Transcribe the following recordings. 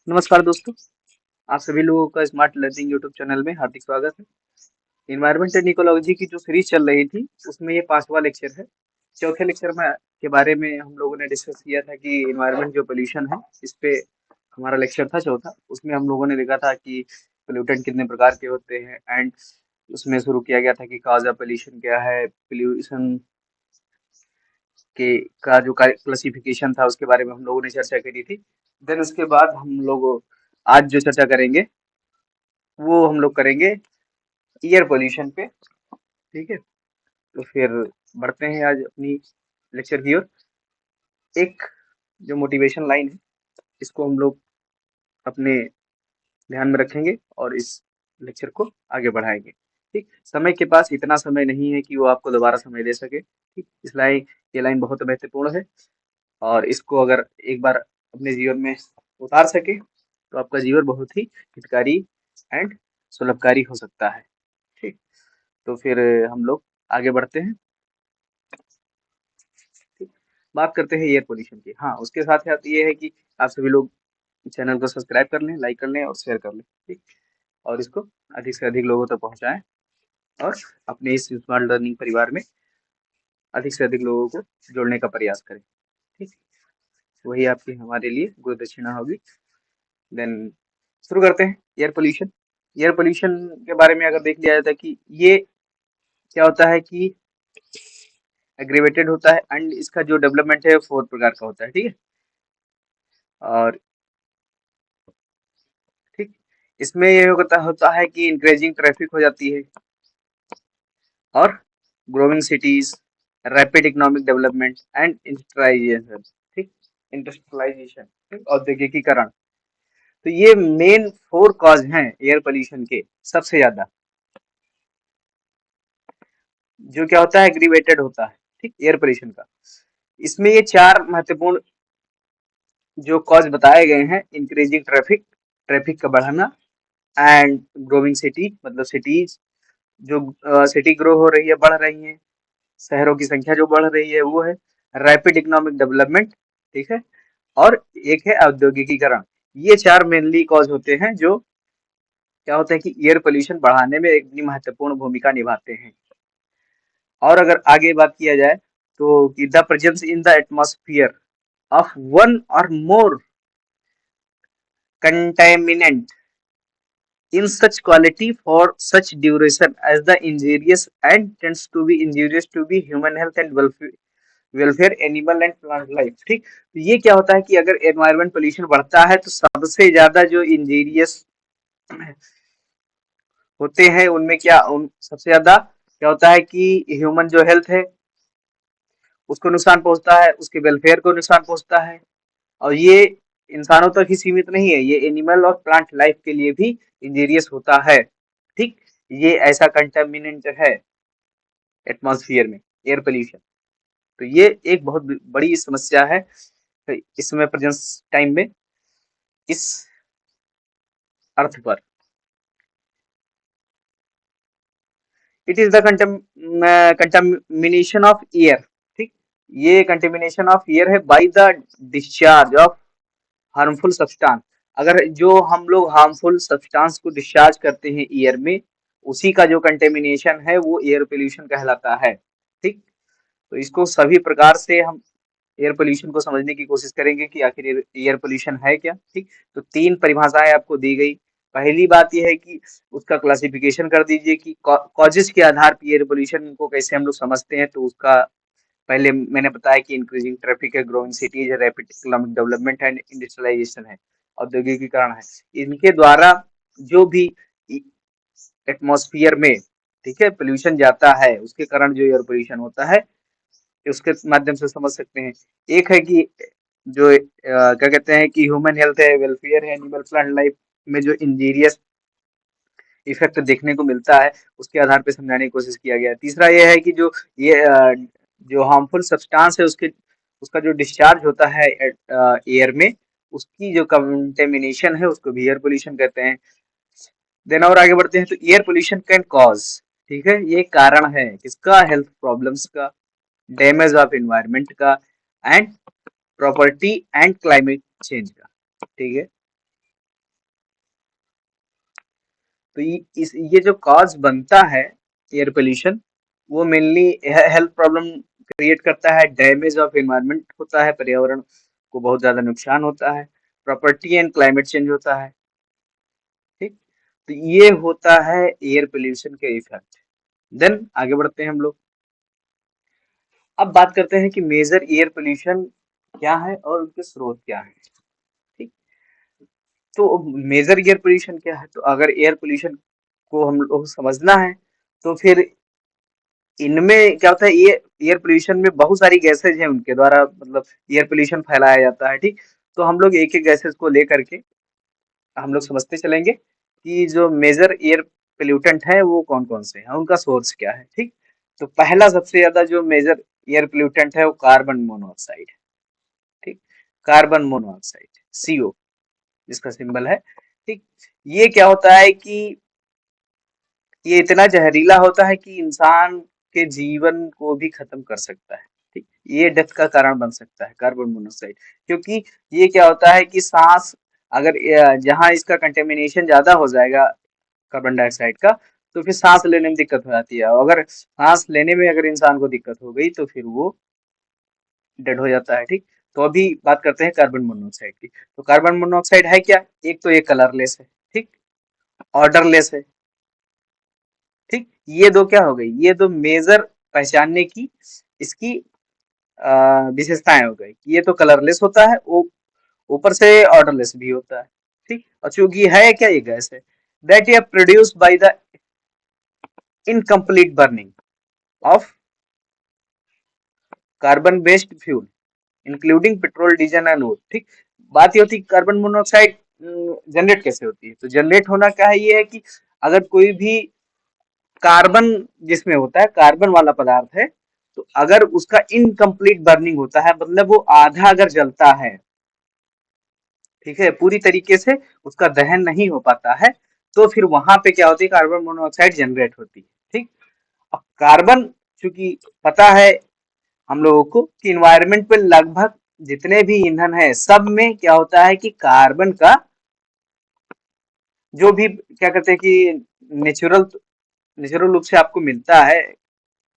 नमस्कार दोस्तों, आप सभी लोगों का स्मार्ट लर्निंग यूट्यूब चैनल में हार्दिक स्वागत है। इन्वायरमेंट एंड इकोलॉजी की जो सीरीज चल रही थी, उसमें ये 5वां लेक्चर है। चौथे लेक्चर में के बारे में हम लोगों ने डिस्कस किया था कि इन्वायरमेंट जो पोल्यूशन है, इस पे हमारा लेक्चर था चौथा। उसमें हम लोगों ने देखा था कि पोल्यूटेंट कितने प्रकार के होते हैं एंड उसमें शुरू किया गया था कि कॉज ऑफ पोल्यूशन क्या है, पोल्यूशन के का जो क्लासिफिकेशन था उसके बारे में हम लोगों ने चर्चा करी थी। देन उसके बाद हम लोग आज जो चर्चा करेंगे वो हम लोग करेंगे एयर पोल्यूशन पे। ठीक है, तो फिर बढ़ते हैं आज अपनी लेक्चर की ओर। एक जो मोटिवेशन लाइन है, इसको हम लोग अपने ध्यान में रखेंगे और इस लेक्चर को आगे बढ़ाएंगे। ठीक, समय के पास इतना समय नहीं है कि वो आपको दोबारा समय दे सके। ठीक, इस लाइन ये लाइन बहुत महत्वपूर्ण है और इसको अगर एक बार अपने जीवन में उतार सके तो आपका जीवन बहुत ही हितकारी एंड सुलभकारी हो सकता है। ठीक, तो फिर हम लोग आगे बढ़ते हैं। ठीक, बात करते हैं एयर पोल्यूशन की। हाँ, उसके साथ साथ ये है कि आप सभी लोग चैनल को सब्सक्राइब कर लें, लाइक कर लें और शेयर कर लें। ठीक, और इसको अधिक से अधिक लोगों तक पहुंचाएं और अपने इस स्मार्ट लर्निंग परिवार में अधिक से अधिक लोगों को जोड़ने का प्रयास करें। ठीक, वही आपकी हमारे लिए गुरु दक्षिणा होगी। देन शुरू करते हैं। एयर पोल्यूशन, एयर पोल्यूशन के बारे में अगर देख लिया जाता है कि ये क्या होता है कि एग्रीवेटेड होता है एंड इसका जो डेवलपमेंट है 4 प्रकार का होता है। ठीक है, और ठीक, इसमें ये होता होता है कि इंक्रीजिंग ट्रैफिक हो जाती है और growing cities, rapid economic development and industrialisation. ठीक, इंडस्ट्रियलाइजेशन, ठीक, औद्योगिकीकरण। तो ये मेन 4 कॉज हैं एयर पोल्यूशन के सबसे ज्यादा, जो क्या होता है एग्रीवेटेड होता है। ठीक, एयर पोल्यूशन का इसमें ये 4 महत्वपूर्ण जो कॉज बताए गए हैं: इंक्रीजिंग ट्रैफिक, ट्रैफिक का बढ़ाना, एंड ग्रोइंग सिटी मतलब सिटीज जो सिटी ग्रो हो रही है, बढ़ रही है, शहरों की संख्या जो बढ़ रही है वो है, रैपिड इकोनॉमिक डेवलपमेंट। ठीक है, और एक है औद्योगिकीकरण। ये 4 मेनली कॉज होते हैं जो क्या होता है कि एयर पोल्यूशन बढ़ाने में एक महत्वपूर्ण भूमिका निभाते हैं। और अगर आगे बात किया जाए तो कि the presence in the atmosphere of one और मोर contaminant in such quality for such duration as the injurious and tends to be injurious to be human health and welfare animal and plant life। ठीक, तो ये क्या होता है कि अगर environment pollution बढ़ता है तो सबसे ज्यादा जो इंजीरियस होते हैं उनमें क्या सबसे ज्यादा क्या होता है कि ह्यूमन जो हेल्थ है उसको नुकसान पहुंचता है, उसके वेलफेयर को नुकसान पहुंचता है। और ये इंसानों तक ही सीमित नहीं है, ये एनिमल और प्लांट लाइफ के लिए भी इंजीरियस होता है। ठीक, ये ऐसा कंटेमिनेंट है एटमॉस्फेयर में एयर पोल्यूशन। तो ये एक बहुत बड़ी समस्या है इसमें प्रेजेंस टाइम में इस अर्थ पर। It is the contamination of air. ठीक, ये कंटेमिनेशन ऑफ एयर है by the discharge of harmful substance. अगर जो हम लोग हार्मफुल सब्सटेंस को डिस्चार्ज करते हैं एयर में, उसी का जो कंटेमिनेशन है वो एयर पोल्यूशन कहलाता है। ठीक, तो इसको सभी प्रकार से हम एयर पोल्यूशन को समझने की कोशिश करेंगे कि आखिर एयर पोल्यूशन है क्या। ठीक, तो 3 परिभाषाएं आपको दी गई। पहली बात यह है कि उसका क्लासिफिकेशन कर दीजिए कि कॉजेस के आधार पर एयर पोल्यूशन को कैसे हम लोग समझते हैं। तो उसका पहले मैंने बताया कि इंक्रीजिंग ट्रैफिक है, ग्रोइंग सिटीज है, rapid economic development and industrialisation है, औद्योगिकीकरण है। इनके द्वारा जो भी एटमॉस्फेयर में, ठीक है, पोल्यूशन जाता है, उसके कारण जो एयर पोल्यूशन होता है उसके माध्यम से समझ सकते हैं। एक है कि जो क्या कहते हैं कि ह्यूमन हेल्थ है, वेलफेयर है, एनिमल प्लांट लाइफ में जो इंजीरियस इफेक्ट देखने को मिलता है उसके आधार पे समझाने की कोशिश किया गया। तीसरा यह है कि जो ये जो हार्मफुल सब्सटेंस है उसके उसका जो डिस्चार्ज होता है एयर में, उसकी जो कंटेमिनेशन है उसको भी एयर पोल्यूशन कहते हैं। देन और आगे बढ़ते हैं तो एयर पोल्यूशन कैन कॉज, ठीक है, ये कारण है किसका, हेल्थ प्रॉब्लम्स का, डैमेज ऑफ एनवायरनमेंट का, and property and climate change का। ठीक है, तो ये जो कॉज बनता है एयर पोल्यूशन, वो मेनली हेल्थ प्रॉब्लम क्रिएट करता है, डैमेज ऑफ एनवायरनमेंट होता है, पर्यावरण को बहुत ज्यादा नुकसान होता है, प्रॉपर्टी एंड क्लाइमेट चेंज होता है। ठीक, तो ये होता है एयर पोल्यूशन के इफेक्ट। देन आगे बढ़ते हैं हम लोग। अब बात करते हैं कि मेजर एयर पोल्यूशन क्या है और उनके स्रोत क्या है। ठीक, तो मेजर एयर पोल्यूशन क्या है, तो अगर एयर पोल्यूशन को हम लोग समझना है तो फिर इनमें क्या होता है, ये एयर पोल्यूशन में बहुत सारी गैसेज हैं, उनके द्वारा मतलब एयर पोल्यूशन फैलाया जाता है। ठीक, तो हम लोग एक एक गैसेज को लेकर के हम लोग समझते चलेंगे कि जो मेजर एयर पोल्यूटेंट है वो कौन कौन से हैं, उनका सोर्स क्या है। ठीक, तो पहला सबसे ज्यादा जो मेजर एयर पोल्यूटेंट है वो कार्बन मोनोऑक्साइड है। ठीक, कार्बन मोनोऑक्साइड, CO जिसका सिंबल है। ठीक, ये क्या होता है कि ये इतना जहरीला होता है कि इंसान के जीवन को भी खत्म कर सकता है। ठीक, ये डेथ का कारण बन सकता है कार्बन मोनोऑक्साइड, क्योंकि ये क्या होता है कि सांस अगर जहाँ इसका कंटेमिनेशन ज्यादा हो जाएगा कार्बन डाइऑक्साइड का, तो फिर सांस लेने में दिक्कत हो जाती है, और अगर सांस लेने में अगर इंसान को दिक्कत हो गई तो फिर वो डेड हो जाता है। ठीक, तो अभी बात करते हैं कार्बन मोनोऑक्साइड की। तो कार्बन मोनोऑक्साइड है क्या, एक तो ये कलरलेस है, ठीक, ऑर्डरलेस है। ठीक, ये दो क्या हो गई, ये दो मेजर पहचानने की इसकी विशेषताएं हो गई। ये तो कलरलेस होता है, वो ऊपर से ऑर्डरलेस भी होता है। ठीक, और चूंकि है क्या, ये गैस है दैट ये produce by the incomplete burning of carbon based fuel including petrol, diesel and would. ठीक, बात ये होती है कार्बन मोनोऑक्साइड जनरेट कैसे होती है, तो जनरेट होना क्या है, ये है कि अगर कोई भी कार्बन जिसमें होता है, कार्बन वाला पदार्थ है, तो अगर उसका इनकम्प्लीट बर्निंग होता है, मतलब वो आधा अगर जलता है, ठीक है, पूरी तरीके से उसका दहन नहीं हो पाता है, तो फिर वहां पे क्या होती है, कार्बन मोनोऑक्साइड जनरेट होती है। ठीक, अब कार्बन, चूंकि पता है हम लोगों को कि इन्वायरमेंट पे लगभग जितने भी ईंधन है सब में क्या होता है कि कार्बन का जो भी क्या कहते हैं कि नेचुरल नेचुरल रूप से आपको मिलता है,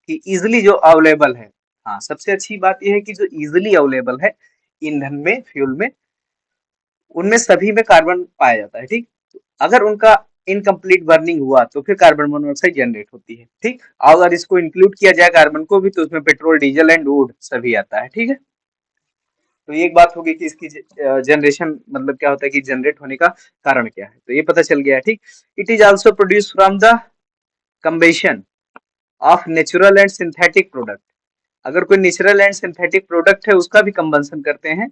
कि इजिली जो अवेलेबल है। हाँ, सबसे अच्छी बात यह है कि जो इजिली अवेलेबल है ईंधन में, फ्यूल में, उनमें सभी में कार्बन पाया जाता है। ठीक, तो अगर उनका इनकम्प्लीट बर्निंग हुआ तो फिर कार्बन मोनोऑक्साइड जनरेट होती है। ठीक, अगर इसको इंक्लूड किया जाए कार्बन को भी, तो उसमें पेट्रोल, डीजल एंड वुड सभी आता है। ठीक है, तो ये एक बात होगी कि इसकी जनरेशन मतलब क्या होता है कि जनरेट होने का कारण क्या है, तो ये पता चल गया। ठीक, it is also produce from the combustion of natural and synthetic product. अगर कोई नेचुरल एंड सिंथेटिक प्रोडक्ट है उसका भी कंबंसन करते हैं,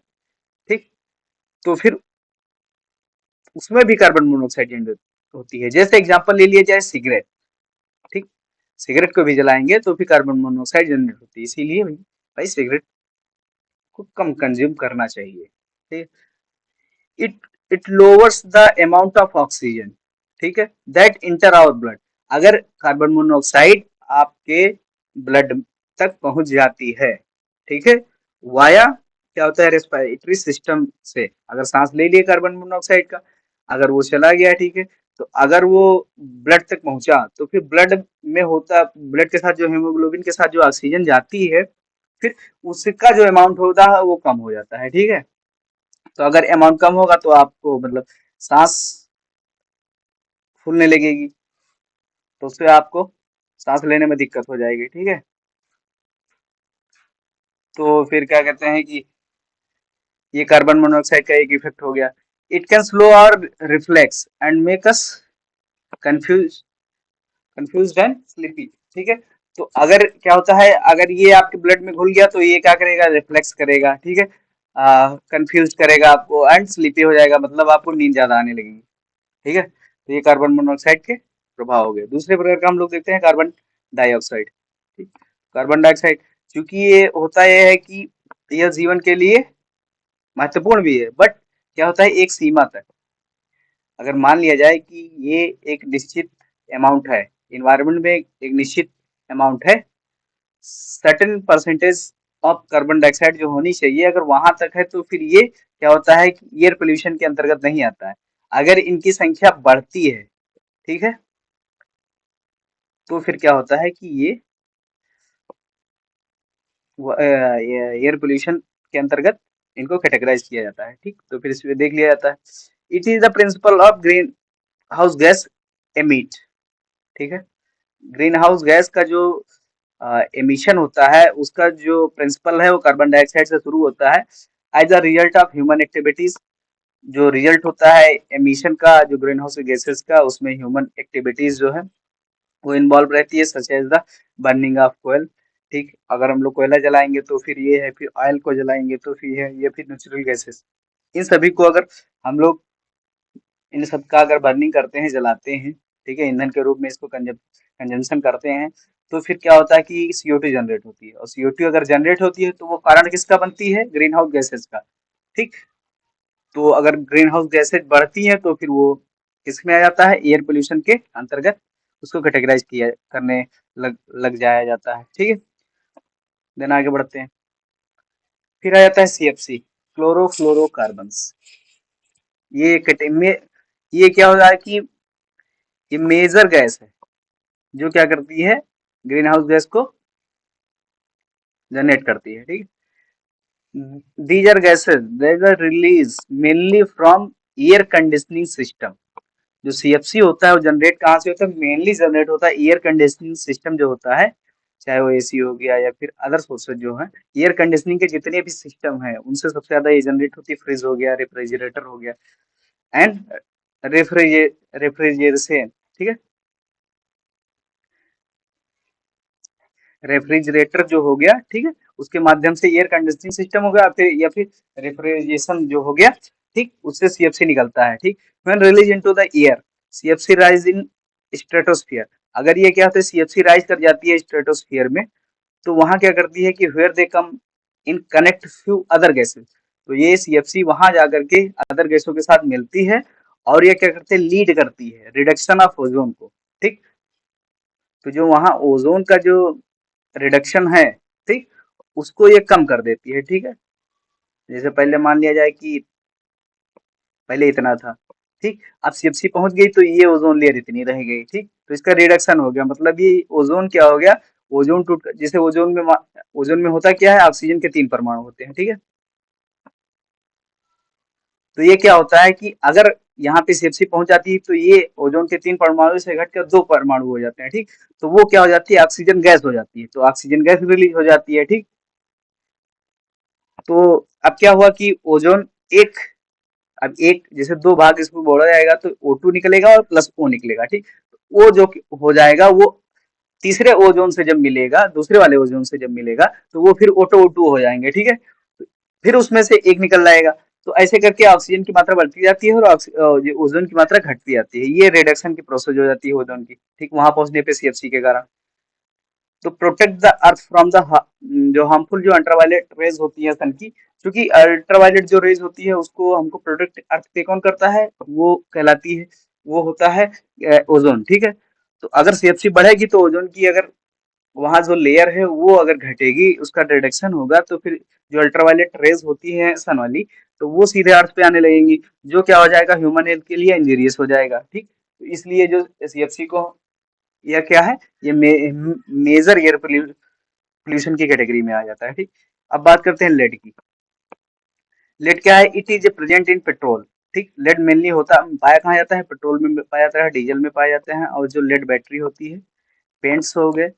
ठीक, तो फिर उसमें भी कार्बन मोनोऑक्साइड जनरेट होती है। जैसे एग्जांपल ले लिया जाए सिगरेट। ठीक, सिगरेट को भी जलाएंगे तो फिर कार्बन मोनोऑक्साइड जनरेट होती है, इसीलिए भाई सिगरेट को कम कंज्यूम करना चाहिए। ठीक, it it lowers the amount of oxygen, ठीक है, दैट इंटर आवर ब्लड। अगर कार्बन मोनोऑक्साइड आपके ब्लड तक पहुंच जाती है, ठीक है, वाया क्या होता है, रेस्पिरेटरी सिस्टम से, अगर सांस ले लिए कार्बन मोनोऑक्साइड का, अगर वो चला गया, ठीक है, तो अगर वो ब्लड तक पहुंचा तो फिर ब्लड में होता, ब्लड के साथ जो हेमोग्लोबिन के साथ जो ऑक्सीजन जाती है, फिर उसका जो अमाउंट होता है वो कम हो जाता है। ठीक है, तो अगर अमाउंट कम होगा तो आपको मतलब सांस फूलने लगेगी, तो उससे आपको सांस लेने में दिक्कत हो जाएगी। ठीक है, तो फिर क्या कहते हैं कि ये कार्बन मोनोऑक्साइड का एक इफेक्ट हो गया। It can slow our reflex and make us confuse confused and sleepy. ठीक है, तो अगर क्या होता है, अगर ये आपके ब्लड में घुल गया तो ये क्या करेगा, रिफ्लेक्स करेगा। ठीक है, कंफ्यूज करेगा आपको एंड स्लीपी हो जाएगा, मतलब आपको नींद ज्यादा आने लगेगी। ठीक है, तो ये कार्बन मोनोऑक्साइड के प्रभाव हो गए। दूसरे प्रकार का हम लोग देखते हैं कार्बन डाइऑक्साइड। ठीक, कार्बन डाइऑक्साइड क्योंकि ये होता यह है कि यह जीवन के लिए महत्वपूर्ण भी है, बट क्या होता है एक सीमा तक। अगर मान लिया जाए कि ये एक निश्चित अमाउंट है, इन्वायरमेंट में एक निश्चित अमाउंट है, certain percentage of carbon dioxide जो होनी चाहिए, अगर वहां तक है तो फिर ये क्या होता है कि एयर पोल्यूशन के अंतर्गत नहीं आता है। अगर इनकी संख्या बढ़ती है, ठीक है, तो फिर क्या होता है कि ये एयर पोल्यूशन के अंतर्गत इनको कैटेगराइज किया जाता है। ठीक, तो फिर इसमें देख लिया जाता है। It is the principle of green house gas emit. ठीक है, ग्रीन हाउस गैस का जो एमिशन होता है उसका जो प्रिंसिपल है वो कार्बन डाइऑक्साइड से शुरू होता है। As a result of human activities, जो रिजल्ट होता है एमिशन का जो ग्रीन हाउस गैसेस का, उसमें ह्यूमन एक्टिविटीज जो है वो इन्वॉल्व रहती है, such as the burning of कोयल। ठीक, अगर हम लोग कोयला जलाएंगे तो फिर ये है, फिर ऑयल को जलाएंगे तो फिर ये फिर नेचुरल गैसेस, इन सभी को अगर हम लोग इन सब का अगर बर्निंग करते हैं, जलाते हैं, ठीक है, ईंधन के रूप में इसको कंजम्पशन करते हैं, तो फिर क्या होता है कि CO2 जनरेट होती है, और CO2 अगर जनरेट होती है तो वो कारण किसका बनती है? ग्रीन हाउस गैसेस का। ठीक, तो अगर ग्रीन हाउस गैसेज बढ़ती हैं तो फिर वो किसमें आ जाता है? एयर पोल्यूशन के अंतर्गत उसको कैटेगराइज किया करने लग जाया जाता है। ठीक है, देन आगे बढ़ते हैं। फिर आ जाता है CFC, क्लोरोफ्लोरोकार्बन्स। ये में ये क्या हो रहा है कि ये मेजर गैस है जो क्या करती है? ग्रीन हाउस गैस को जनरेट करती है। ठीक, these are gases that are release mainly from air conditioning system. जो CFC होता है वो जनरेट कहाँ से होता है? मेनली जनरेट होता है एयर कंडीशनिंग सिस्टम जो होता है, चाहे वो AC हो गया या फिर अदर सोर्सेज जो है, एयर कंडीशनिंग के जितने भी सिस्टम है उनसे सबसे ज्यादा ये जनरेट होती है। फ्रिज हो गया, रेफ्रिजरेटर हो गया, एंड रेफ्रिजरेशन। ठीक है, रेफ्रिजरेटर जो हो गया, ठीक है, उसके माध्यम से एयर कंडीशनिंग सिस्टम हो गया, फिर या फिर रेफ्रिजरेशन जो हो गया, ठीक, उससे CFC निकलता है। ठीक, when release into the air, CFC rise in stratosphere. अगर ये क्या होता है? CFC राइज कर जाती है स्ट्रेटोस्फियर में, तो वहां क्या करती है कि where they come in connect few other gases, तो ये CFC वहां जाकर के अदर गैसों के साथ मिलती है, और ये क्या करते हैं? लीड करती है रिडक्शन ऑफ ओजोन को। ठीक, तो जो वहां ओजोन का जो रिडक्शन है, ठीक, उसको ये कम कर देती है। ठीक है, जैसे पहले मान लिया जाए कि पहले इतना था, ठीक, अब CFC पहुंच गई तो ये ओजोन लेयर इतनी रह गई। ठीक, तो इसका रिडक्शन हो गया, मतलब ये ओजोन क्या हो गया? ओजोन टूट, जैसे ओजोन में होता क्या है? ऑक्सीजन के 3 परमाणु होते हैं। ठीक है, तो ये क्या होता है कि अगर यहाँ पे CFC पहुंच जाती है तो ये ओजोन के 3 परमाणु से घटकर 2 परमाणु हो जाते हैं। ठीक, तो वो क्या हो जाती है? ऑक्सीजन गैस हो जाती है, तो ऑक्सीजन गैस रिलीज हो जाती है। ठीक, तो अब क्या हुआ कि ओजोन एक, अब एक जैसे दो भाग इसमें बोला जाएगा तो O2 निकलेगा और प्लस O निकलेगा। ठीक, वो जो हो जाएगा वो तीसरे ओजोन से जब मिलेगा, दूसरे वाले ओजोन से जब मिलेगा, तो वो फिर O2 हो जाएंगे। ठीक है, फिर उसमें से एक निकल जाएगा, तो ऐसे करके ऑक्सीजन की मात्रा बढ़ती जाती है और ओजोन की मात्रा घटती जाती है। ये रिडक्शन की प्रोसेस हो जाती है ओजोन की। ठीक, वहां पहुंचने पे CFC के कारण। तो protect the earth from the जो हार्मफुल जो अल्ट्रावायलेट रेज होती है सन की, क्योंकि अल्ट्रावायलेट जो रेज होती है उसको हमको प्रोटेक्ट अर्थ पे कौन करता है? वो कहलाती है, वो होता है ओजोन। ठीक है, तो अगर CFC बढ़ेगी तो ओजोन की अगर वहां जो लेयर है वो अगर घटेगी, उसका रिडक्शन होगा, तो फिर जो अल्ट्रावायलेट रेज होती है सन वाली, तो वो सीधे अर्थ पे आने लगेंगी, जो क्या हो जाएगा? ह्यूमन हेल्थ के लिए इंजीरियस हो जाएगा। ठीक, तो इसलिए जो CFC को, यह क्या है? ये मेजर एयर पोल्यूशन की कैटेगरी में आ जाता है। ठीक, अब बात करते हैं लेड की। लेड क्या है? It is a present in petrol. ठीक, लेड मेनली होता पाया कहाँ जाता है? पेट्रोल में पाया जाता है, डीजल में पाए जाते हैं, और जो लेड बैटरी होती है, पेंट्स हो गए,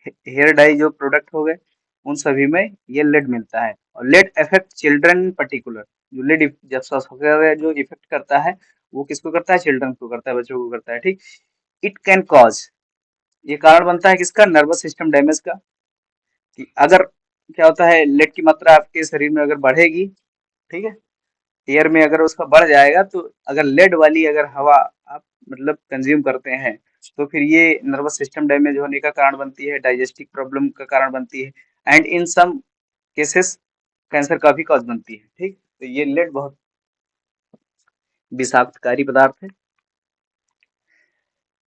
हेयर डाई जो प्रोडक्ट हो गए, उन सभी में ये लेड मिलता है। और lead affect children in particular, जो लेड जब सॉफ्टवेयर जो इफेक्ट करता है वो किसको करता है? चिल्ड्रन को करता है, बच्चों को करता है। ठीक, इट कैन कॉज, ये कारण बनता है किसका? नर्वस सिस्टम डैमेज का। कि अगर क्या होता है, लेड की मात्रा आपके शरीर में अगर बढ़ेगी, ठीक है, एयर में अगर उसका बढ़ जाएगा, तो अगर लेड वाली अगर हवा आप मतलब कंज्यूम करते हैं, तो फिर ये नर्वस सिस्टम डैमेज होने का कारण बनती है, डाइजेस्टिव प्रॉब्लम का कारण बनती है, and in some cases cancer का भी कॉज बनती है। ठीक, तो ये लेड बहुत विषाक्तकारी पदार्थ है।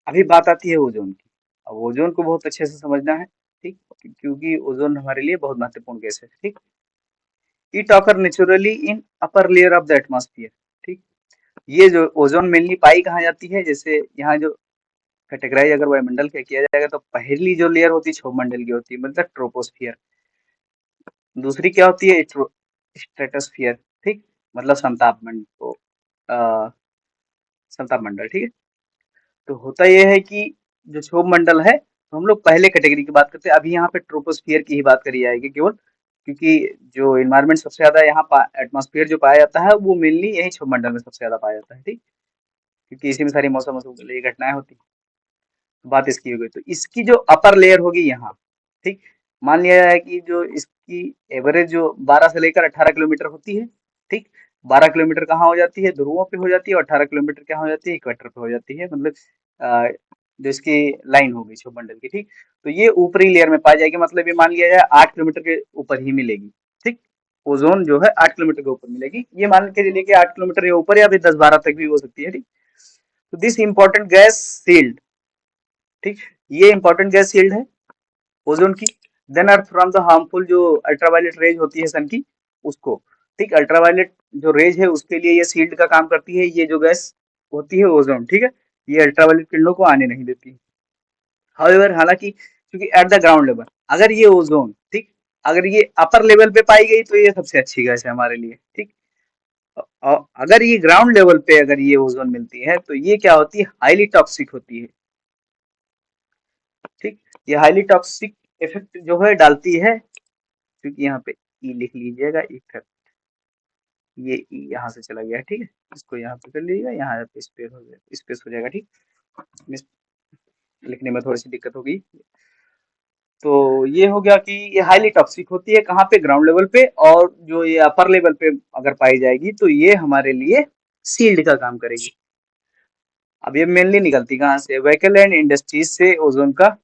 अभी बात आती है ओजोन की। अब ओजोन को बहुत अच्छे से समझना है। ठीक, क्योंकि ओजोन हमारे लिए बहुत महत्वपूर्ण गैस है। ठीक, it occur naturally in upper layer of the atmosphere. ठीक, ये जो ओजोन मेनली पाई कहाँ जाती है? जैसे यहाँ जो कैटेगराइज अगर वायुमंडल का किया जाएगा तो पहली जो लेयर होती है क्षोभमंडल की होती है, मतलब ट्रोपोस्फियर। दूसरी क्या होती है? स्ट्रेटोस्फियर, ठीक, मतलब संताप मंडल को, संताप मंडल, ठीक है। तो होता यह है कि जो क्षोभ मंडल है, तो हम लोग पहले कैटेगरी की बात करते हैं, अभी यहाँ पे ट्रोपोस्फियर की ही बात करी जाएगी केवल, क्योंकि जो इन्वायरमेंट सबसे ज्यादा यहाँ एटमॉस्फेयर जो पाया जाता है वो मेनली यही क्षोभ मंडल में सबसे ज्यादा पाया जाता है, ठीक, क्योंकि इसी में सारी मौसम ये घटनाएं होती हैं। तो बात इसकी हो गई, तो इसकी जो अपर लेयर होगी यहाँ, ठीक, मान लिया जाए कि जो इसकी एवरेज जो 12 से लेकर 18 किलोमीटर होती है, ठीक, 12 किलोमीटर कहाँ हो जाती है? ध्रुवों पे हो जाती है, और 18 किलोमीटर क्या हो जाती है? इक्वेटर पे हो जाती है, मतलब अ, जो इसकी लाइन होगी क्षोभमंडल की, ठीक। तो ये ऊपरी लेयर में पाई जाएगी, मतलब ये मान लिया जाए 8 किलोमीटर के ऊपर ही मिलेगी, ठीक। ओजोन जो है 8 किलोमीटर के ऊपर मिलेगी, ये मान के चलिए कि 8 किलोमीटर के ऊपर या फिर 10-12 तक भी हो सकती है, ठीक। तो दिस इंपॉर्टेंट गैस सील्ड, ठीक, ये इंपॉर्टेंट गैस शील्ड है ओजोन की। Then earth from the harmful जो अल्ट्रावायलेट रेज होती है सन की, उसको, ठीक, अल्ट्रावायलेट जो रेज है उसके लिए ये शील्ड का काम करती है, ये जो गैस होती है ओजोन, ठीक है, ये अल्ट्रावायलेट किरणों को आने नहीं देती। हाउएवर, हालांकि क्योंकि एट द ग्राउंड लेवल अगर ये ओजोन, ठीक, अगर ये अपर लेवल पे पाई गई तो ये सबसे अच्छी गैस है हमारे लिए, ठीक। और अगर ये ग्राउंड लेवल पे अगर ये ओजोन मिलती है तो ये क्या होती है? हाईली टॉक्सिक होती है, ठीक। ये हाईली टॉक्सिक इफेक्ट जो है डालती है, क्योंकि यहाँ पे ई लिख लीजिएगा, इफेक्ट, ये ई यहाँ से चला गया, ठीक है, इसको यहाँ पे कर लीजिएगा, यहाँ पे स्पेस हो जाएगा, ठीक। मिस- लिखने में थोड़ी सी दिक्कत होगी। तो ये हो गया कि ये हाईली टॉक्सिक होती है कहाँ पे? ग्राउंड लेवल पे, और जो ये अपर लेवल पे अगर पाई जाएगी तो ये हमारे लिए सील्ड का काम करेगी। अब ये मेनली निकलती कहाँ से? व्हीकल एंड इंडस्ट्रीज से ओजोन का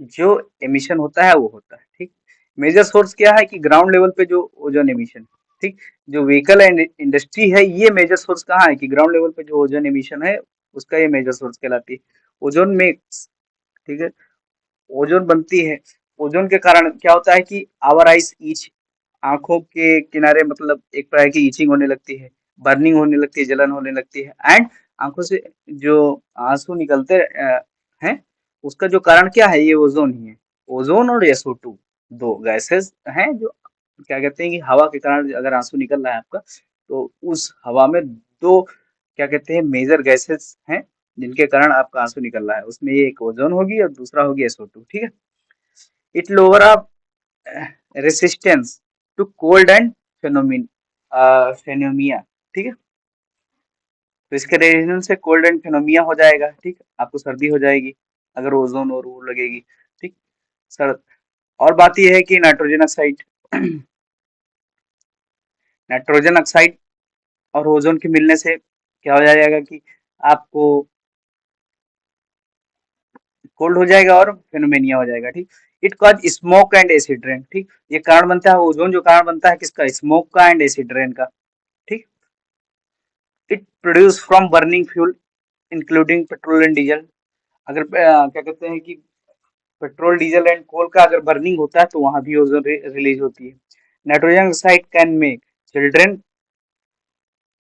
जो एमिशन होता है वो होता है, ठीक। मेजर सोर्स क्या है कि ग्राउंड लेवल पे जो ओजोन एमिशन, ठीक, जो व्हीकल एंड इंडस्ट्री है, ये मेजर सोर्स कहाँ है कि ग्राउंड लेवल पे जो ओजोन एमिशन है उसका ये मेजर सोर्स कहलाती है। ओजोन मेक्स, ठीक है, ओजोन बनती है। ओजोन के कारण क्या होता है कि आवर आइज ईच, आंखों के किनारे मतलब एक प्रकार की ईचिंग होने लगती है, बर्निंग होने लगती है, जलन होने लगती है, एंड आंखों से जो आंसू निकलते हैं, उसका जो कारण क्या है? ये ओजोन ही है। ओजोन और SO2 दो गैसेस हैं जो क्या कहते हैं कि हवा के कारण अगर आंसू निकल रहा है आपका, तो उस हवा में दो क्या कहते हैं मेजर गैसेस हैं जिनके कारण आपका आंसू निकल रहा है, उसमें ये एक ओजोन होगी और दूसरा होगी SO2, ठीक है। It lower up resistance to cold and pneumonia, ठीक है। तो इसके रेजिस्टेंस से कोल्ड एंड फेनोमिया हो जाएगा, ठीक, आपको सर्दी हो जाएगी अगर ओजोन और वो लगेगी, ठीक, सर। और बात यह है कि नाइट्रोजन ऑक्साइड नाइट्रोजन ऑक्साइड और ओजोन के मिलने से क्या हो जाएगा कि आपको कोल्ड हो जाएगा और फेनोमेनिया हो जाएगा, ठीक। It cause smoke and acid rain, ठीक, ये कारण बनता है ओजोन, जो कारण बनता है किसका? स्मोक का एंड एसिड रेन का, ठीक। It produce from burning fuel including petrol and diesel. अगर क्या कहते हैं कि पेट्रोल डीजल एंड कोल का अगर बर्निंग होता है तो वहां भी ओजोन रिलीज होती है। Nitrogen oxide can make children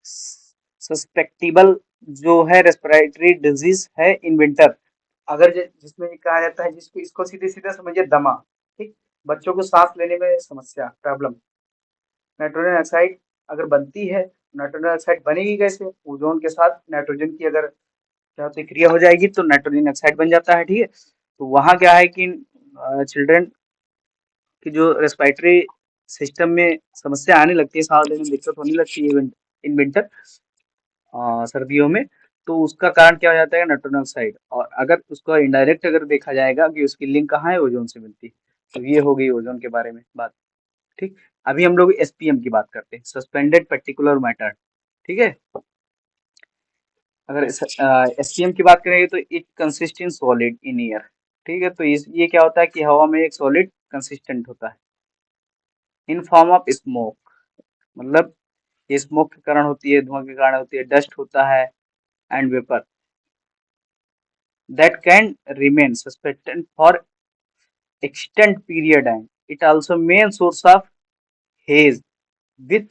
susceptible जो है रेस्पिरेटरी डिजीज है इन विंटर। अगर जिसमें ये कहा जाता है, जिसको इसको सीधे सीधे समझिए दमा, ठीक, बच्चों को सांस लेने में समस्या, प्रॉब्लम। नाइट्रोजन ऑक्साइड अगर बनती है, नाइट्रोजन ऑक्साइड बनेगी कैसे? ओजोन के साथ नाइट्रोजन की अगर क्या होती है क्रिया हो जाएगी तो नाइट्रोजन ऑक्साइड बन जाता है, ठीक है। तो वहां क्या है कि चिल्ड्रन की जो रेस्पिरेटरी सिस्टम में समस्या आने लगती है, सांस लेने में दिक्कत होने लगती है इन विंटर, सर्दियों में। तो उसका कारण क्या हो जाता है? Nitrogen oxide. और अगर उसको इनडायरेक्ट अगर देखा जाएगा कि उसकी लिंक कहाँ है? ओजोन से मिलती है। तो ये हो गई ओजोन के बारे में बात, ठीक। अभी हम लोग SPM की बात करते हैं, सस्पेंडेड पर्टिकुलर मैटर, ठीक है। अगर SPM की बात करेंगे तो it consist in solid in air, ठीक है। तो ये क्या होता है कि हवा में एक सॉलिड कंसिस्टेंट होता है इन फॉर्म ऑफ स्मोक, मतलब ये स्मोक के कारण होती है, धुआं के कारण होती है, डस्ट होता है and vapour that can remain suspended for extended period, and it also main source of haze with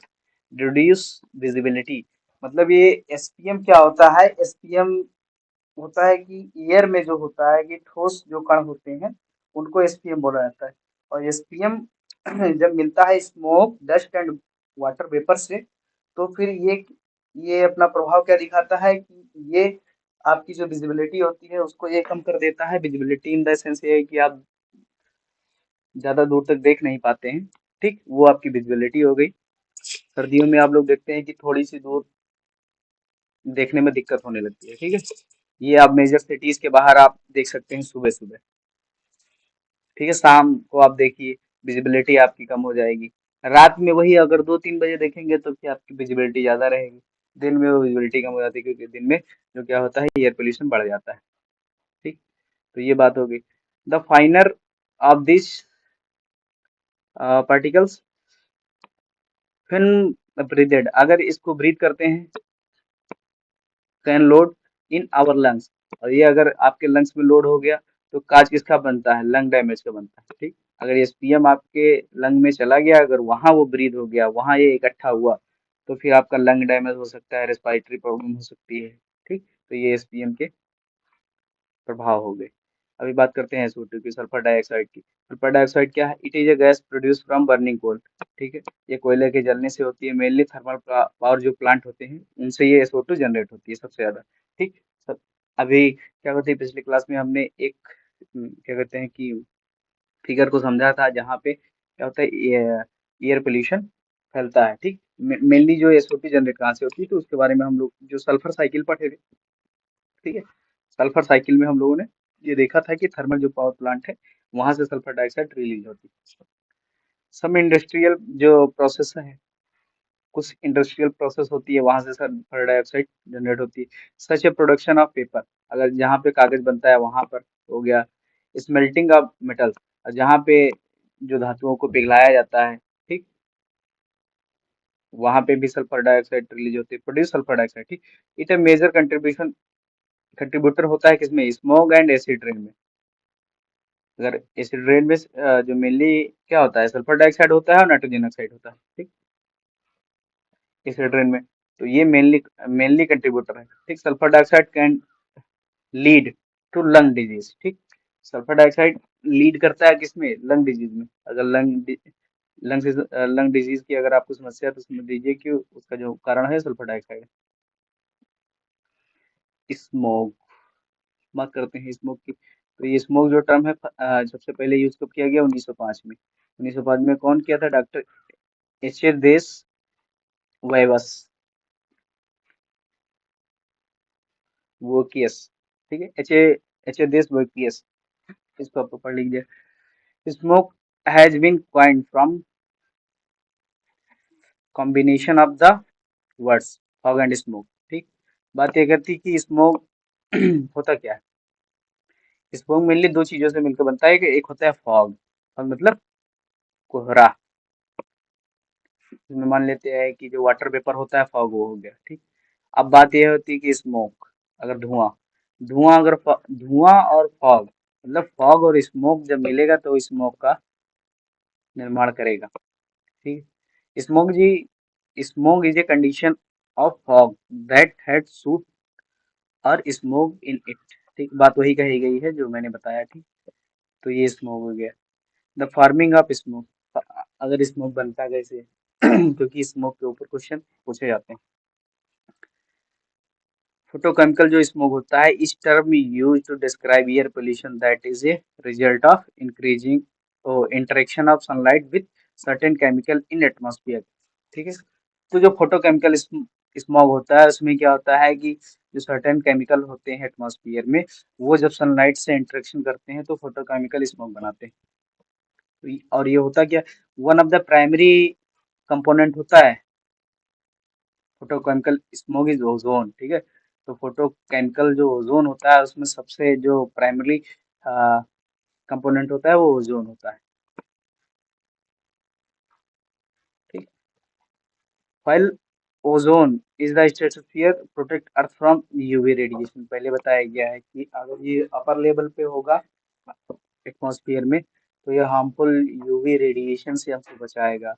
reduced visibility। मतलब ये SPM क्या होता है? SPM होता है कि एयर में जो होता है कि ठोस जो कण होते हैं उनको एसपीएम बोला जाता है। और एसपीएम जब मिलता है smoke dust and water vapour से, तो फिर ये अपना प्रभाव क्या दिखाता है कि ये आपकी जो विजिबिलिटी होती है उसको ये कम कर देता है। विजिबिलिटी इन द सेंस ये है कि आप ज्यादा दूर तक देख नहीं पाते हैं। ठीक, वो आपकी विजिबिलिटी हो गई। सर्दियों में आप लोग देखते हैं कि थोड़ी सी दूर देखने में दिक्कत होने लगती है। ठीक है, ये आप मेजर सिटीज के बाहर आप देख सकते हैं सुबह सुबह। ठीक है, शाम को आप देखिए विजिबिलिटी आपकी कम हो जाएगी। रात में वही अगर 2-3 बजे देखेंगे तो क्या आपकी विजिबिलिटी ज्यादा रहेगी। दिन में वो विजिबिलिटी कम हो जाती है क्योंकि दिन में जो क्या होता है एयर पोल्यूशन बढ़ जाता है। ठीक, तो ये बात हो गई। The finer of this particles film breathed, अगर इसको ब्रीथ करते हैं can load in our lungs, और ये अगर आपके लंग्स में लोड हो गया तो काज किसका बनता है, लंग डैमेज का बनता है। ठीक, अगर एसपीएम आपके लंग में चला गया, अगर वहां वो ब्रीद हो गया, वहां ये इकट्ठा हुआ, तो फिर आपका लंग डैमेज हो सकता है, रेस्पिरेटरी प्रॉब्लम हो सकती है। ठीक, तो ये एसपीएम के प्रभाव हो गए। अभी बात करते हैं SO2 की, सल्फर डाइऑक्साइड की। सल्फर डाइऑक्साइड क्या है, it is a gas produce from burning coal. ठीक है, ये कोयले के जलने से होती है। मेनली थर्मल पावर जो प्लांट होते हैं उनसे ये SO2 जनरेट होती है सबसे ज्यादा। ठीक, सब अभी क्या होती है, पिछले क्लास में हमने एक क्या कहते हैं कि फिगर को समझा था, जहाँ पे क्या होता है एयर पोल्यूशन फैलता है। ठीक, मेनली जो SO2 जनरेट कहाँ से होती है, तो उसके बारे में हम लोग जो सल्फर साइकिल पढ़े थे। ठीक है, सल्फर साइकिल में हम लोगों ने ये देखा था कि थर्मल जो पावर प्लांट है वहां से सल्फर डाइऑक्साइड रिलीज होती है। सब इंडस्ट्रियल जो प्रोसेस है, कुछ इंडस्ट्रियल प्रोसेस होती है वहां से सल्फर डाइऑक्साइड जनरेट होती है। सच ए प्रोडक्शन ऑफ पेपर, अगर जहाँ पे कागज बनता है वहां पर हो गया। स्मेल्टिंग ऑफ मेटल्स, जहाँ पे जो धातुओं को पिघलाया जाता है, ठीक, वहां पे भी सल्फर डाइऑक्साइड रिलीज होती है, प्रोड्यूस सल्फर डाइऑक्साइड। ठीक, it a major contribution contributor होता है किसमें, स्मोक एंड एसिड रेन में। अगर एसिड रेन में जो मेनली क्या होता है, सल्फर डाइऑक्साइड होता है और नाइट्रोजन ऑक्साइड होता है। ठीक, एसिड रेन में, तो ये मेनली मेनली कंट्रीब्यूटर है। ठीक, sulphur dioxide can lead to lung disease. ठीक, सल्फर डाइऑक्साइड लीड करता है किसमें, लंग डिजीज में। अगर लंग डिजीज की अगर आपको समस्या है तो समझ लीजिए कि उसका जो कारण है सल्फर डाइऑक्साइड। स्मोक, बात करते हैं स्मोक की। तो ये स्मोक जो टर्म है सबसे पहले यूज कब किया गया, 1905 में। 1905 में कौन किया था, डॉक्टर एच ए देस वाइवस वोकियस। ठीक है, एच ए देस वोकियस, इसको आपको पढ़ लीजिए। Smog has been coined from combination of the words fog and smoke. ठीक, बात ये करती कि स्मोक होता क्या है। स्मोक मेनली दो चीजों से मिलकर बनता है, कि एक होता है फॉग, फॉग मतलब कोहरा, इसमें मान लेते हैं कि जो वाटर वेपर होता है फॉग वो हो गया। ठीक, अब बात यह होती है कि स्मोक, अगर धुआं, धुआं और फॉग, मतलब फॉग और स्मोक जब मिलेगा तो स्मोक का निर्माण करेगा। ठीक, smoke is a condition of fog that had suit और स्मोक इन इट। ठीक, बात वही कही गई है जो मैंने बताया। ठीक, तो ये स्मोक हो गया। द फार्मिंग ऑफ स्मोक, अगर स्मोक बनता कैसे क्योंकि स्मोक के ऊपर क्वेश्चन पूछे जाते हैं। फोटोकेमिकल जो स्मोक होता है, इस term use to describe air pollution that is a result of increasing interaction of sunlight with certain chemical in atmosphere. ठीक है, तो जो फोटोकेमिकल स्मॉग होता है उसमें क्या होता है कि जो सर्टेन केमिकल होते हैं एटमॉस्फेयर में, वो जब सनलाइट से इंटरेक्शन करते हैं तो फोटोकेमिकल स्मॉग बनाते हैं। और ये होता क्या, one of the primary component होता है फोटोकेमिकल स्मोग इज ओजोन। ठीक है, तो फोटोकेमिकल जो ओजोन होता है उसमें सबसे जो प्राइमरी कंपोनेंट होता है वो ओजोन होता है। ठीक, file ozone is the stratosphere protect earth from UV radiation. पहले बताया गया है कि अगर ये अपर लेवल पे होगा एटमॉस्फेयर में तो ये हार्मफुल यूवी रेडिएशन से हमको बचाएगा,